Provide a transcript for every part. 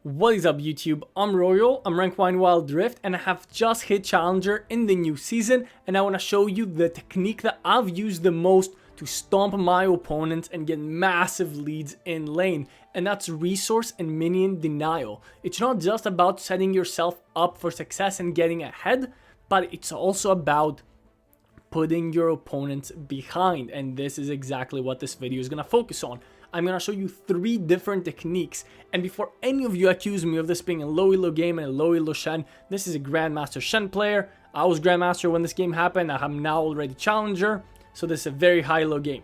What is up YouTube, I'm Royal, I'm rank 1 Wildrift and I have just hit Challenger in the new season and I want to show you the technique that I've used the most to stomp my opponents and get massive leads in lane, and that's resource and minion denial. It's not just about setting yourself up for success and getting ahead, but it's also about putting your opponents behind, and this is exactly what this video is going to focus on. I'm going to show you 3 different techniques, and before any of you accuse me of this being a low elo game and a low elo Shen, this is a Grandmaster Shen player. I was Grandmaster when this game happened, I'm now already Challenger, so this is a very high elo game.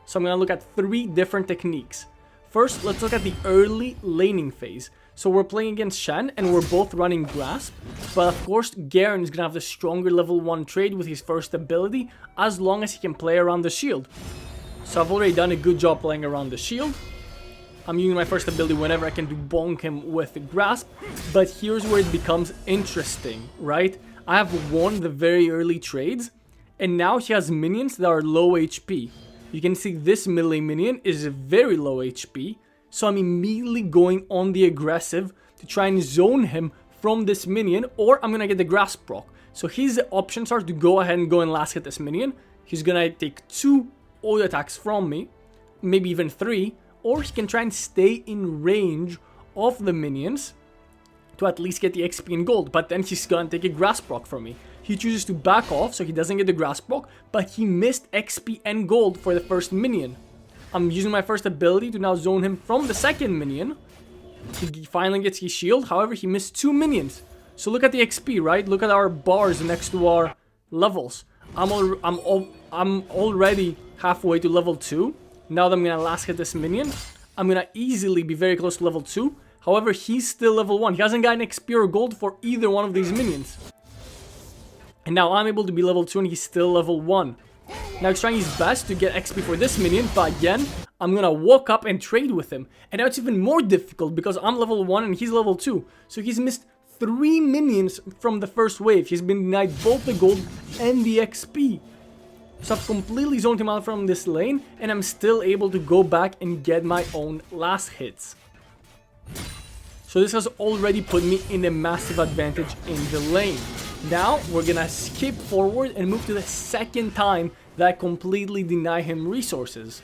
So I'm going to look at 3 different techniques. First, let's look at the early laning phase. So we're playing against Shen and we're both running Grasp, but of course Garen is going to have the stronger level 1 trade with his first ability as long as he can play around the shield. So I've already done a good job playing around the shield. I'm using my first ability whenever I can to bonk him with the Grasp, but here's where it becomes interesting, right? I have won the very early trades, and now he has minions that are low HP. You can see this melee minion is very low HP, so I'm immediately going on the aggressive to try and zone him from this minion, or I'm gonna get the Grasp proc. So his options are to go ahead and go and last hit this minion. He's gonna take 2 auto attacks from me, maybe even 3, or he can try and stay in range of the minions to at least get the XP and gold, but then he's gonna take a Grasp proc from me. He chooses to back off so he doesn't get the Grasp proc, but he missed XP and gold for the first minion. I'm using my first ability to now zone him from the second minion. He finally gets his shield, however he missed 2 minions. So look at the XP, right? Look at our bars next to our levels. I'm already halfway to level 2. Now that I'm gonna last hit this minion, I'm gonna easily be very close to level 2. However, he's still level 1. He hasn't gotten XP or gold for either one of these minions. And now I'm able to be level 2 and he's still level 1. Now he's trying his best to get XP for this minion, but again, I'm gonna walk up and trade with him. And now it's even more difficult because I'm level 1 and he's level 2. So he's missed 3 minions from the first wave. He's been denied both the gold and the XP. So I've completely zoned him out from this lane, and I'm still able to go back and get my own last hits. So this has already put me in a massive advantage in the lane. Now we're gonna skip forward and move to the second time that I completely deny him resources.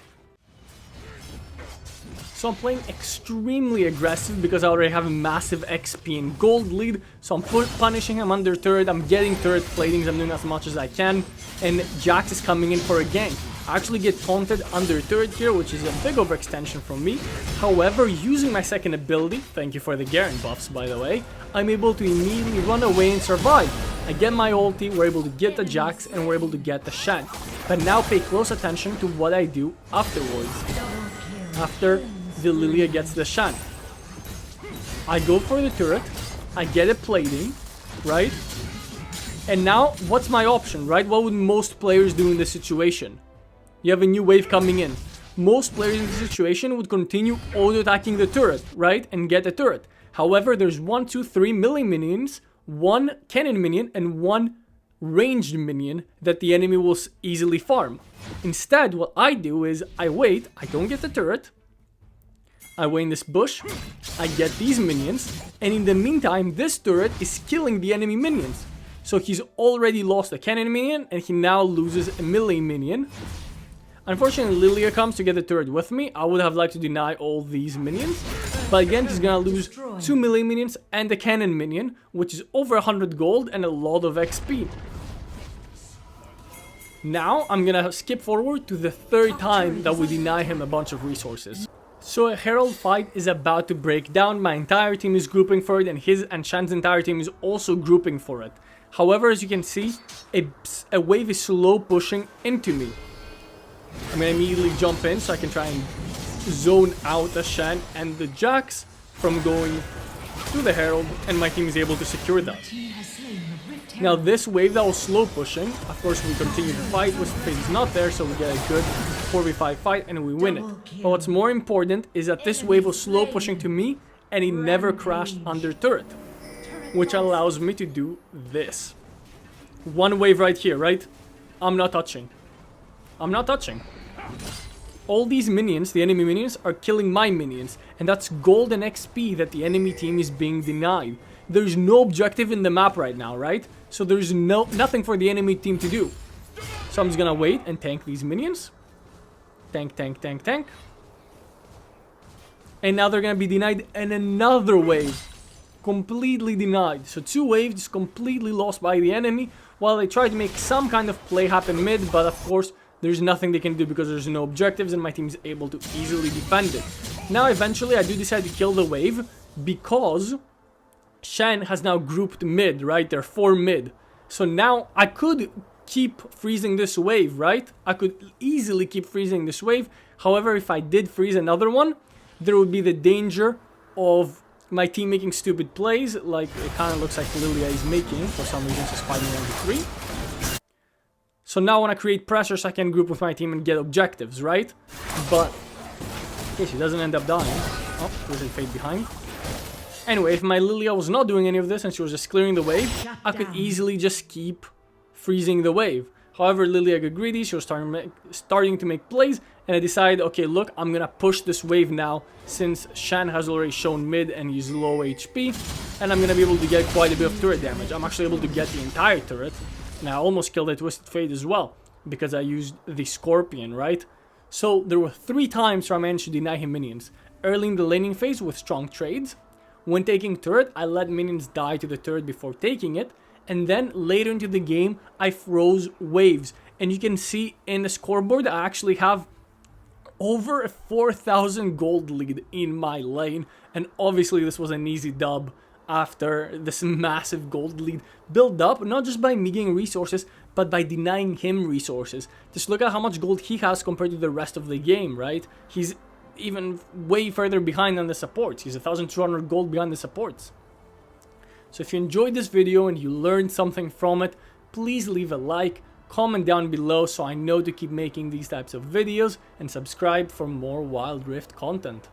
So I'm playing extremely aggressive because I already have a massive XP and gold lead. So I'm punishing him under turret, I'm getting turret platings, I'm doing as much as I can. And Jax is coming in for a gank. I actually get taunted under turret here, which is a big overextension from me. However, using my second ability, thank you for the Garen buffs by the way, I'm able to immediately run away and survive. I get my ulti, we're able to get the Jax, and we're able to get the Shen. But now pay close attention to what I do afterwards. After the Lilia gets the Shen, I go for the turret, I get a plating, right? And now, what's my option, right? What would most players do in this situation? You have a new wave coming in. Most players in this situation would continue auto-attacking the turret, right? And get the turret. However, there's 1, 2, 3 melee minions, 1 cannon minion, and 1 ranged minion that the enemy will easily farm. Instead, what I do is, I wait, I don't get the turret, I wait in this bush, I get these minions, and in the meantime, this turret is killing the enemy minions. So he's already lost a cannon minion, and he now loses a melee minion. Unfortunately, Lilia comes to get the turret with me. I would have liked to deny all these minions. But again, he's gonna lose 2 melee minions and a cannon minion, which is over 100 gold and a lot of XP. Now, I'm gonna skip forward to the 3rd time that we deny him a bunch of resources. So a Herald fight is about to break down. My entire team is grouping for it, and his and Shen's entire team is also grouping for it. However, as you can see, a wave is slow pushing into me. I'm gonna immediately jump in so I can try and zone out the Shen and the Jax from going to the Herald, and my team is able to secure that. Now this wave that was slow pushing, of course we continue to fight, Phase not there, so we get a good 4v5 fight and we win it. But what's more important is that this wave was slow pushing to me and it never crashed under turret, which allows me to do this. 1 wave right here, right? I'm not touching. I'm not touching. all these minions, the enemy minions, are killing my minions. and that's gold and XP that the enemy team is being denied. There's no objective in the map right now, right? So there's nothing for the enemy team to do. So I'm just gonna wait and tank these minions. Tank, tank, tank, tank. And now they're gonna be denied in another wave. Completely denied. So 2 waves completely lost by the enemy, while they try to make some kind of play happen mid, but of course there's nothing they can do because there's no objectives and my team is able to easily defend it. Now eventually I do decide to kill the wave because Shen has now grouped mid, right? They're 4 mid. So now I could keep freezing this wave, right? I could easily keep freezing this wave. However, if I did freeze another one, there would be the danger of my team making stupid plays, like it kind of looks like Lilia is making. For some reason, she's fighting 1v3. So now I want to create pressure so I can group with my team and get objectives, right? But, okay, she doesn't end up dying. Oh, there's a fade behind. Anyway, if my Lilia was not doing any of this and she was just clearing the wave, I could easily just keep freezing the wave. However, Lilia got greedy, she was starting to make plays, and I decided, okay, look, I'm gonna push this wave now, since Shan has already shown mid and he's low HP, and I'm gonna be able to get quite a bit of turret damage. I'm actually able to get the entire turret, and I almost killed a Twisted Fate as well, because I used the Scorpion, right? So there were 3 times where I managed to deny him minions. Early in the laning phase with strong trades. When taking turret, I let minions die to the turret before taking it, and then later into the game, I froze waves. And you can see in the scoreboard, I actually have over a 4,000 gold lead in my lane. And obviously this was an easy dub after this massive gold lead built up, not just by me getting resources, but by denying him resources. Just look at how much gold he has compared to the rest of the game, right? He's even way further behind than the supports. He's 1,200 gold behind the supports. So if you enjoyed this video and you learned something from it, please leave a like, comment down below so I know to keep making these types of videos, and subscribe for more Wild Rift content.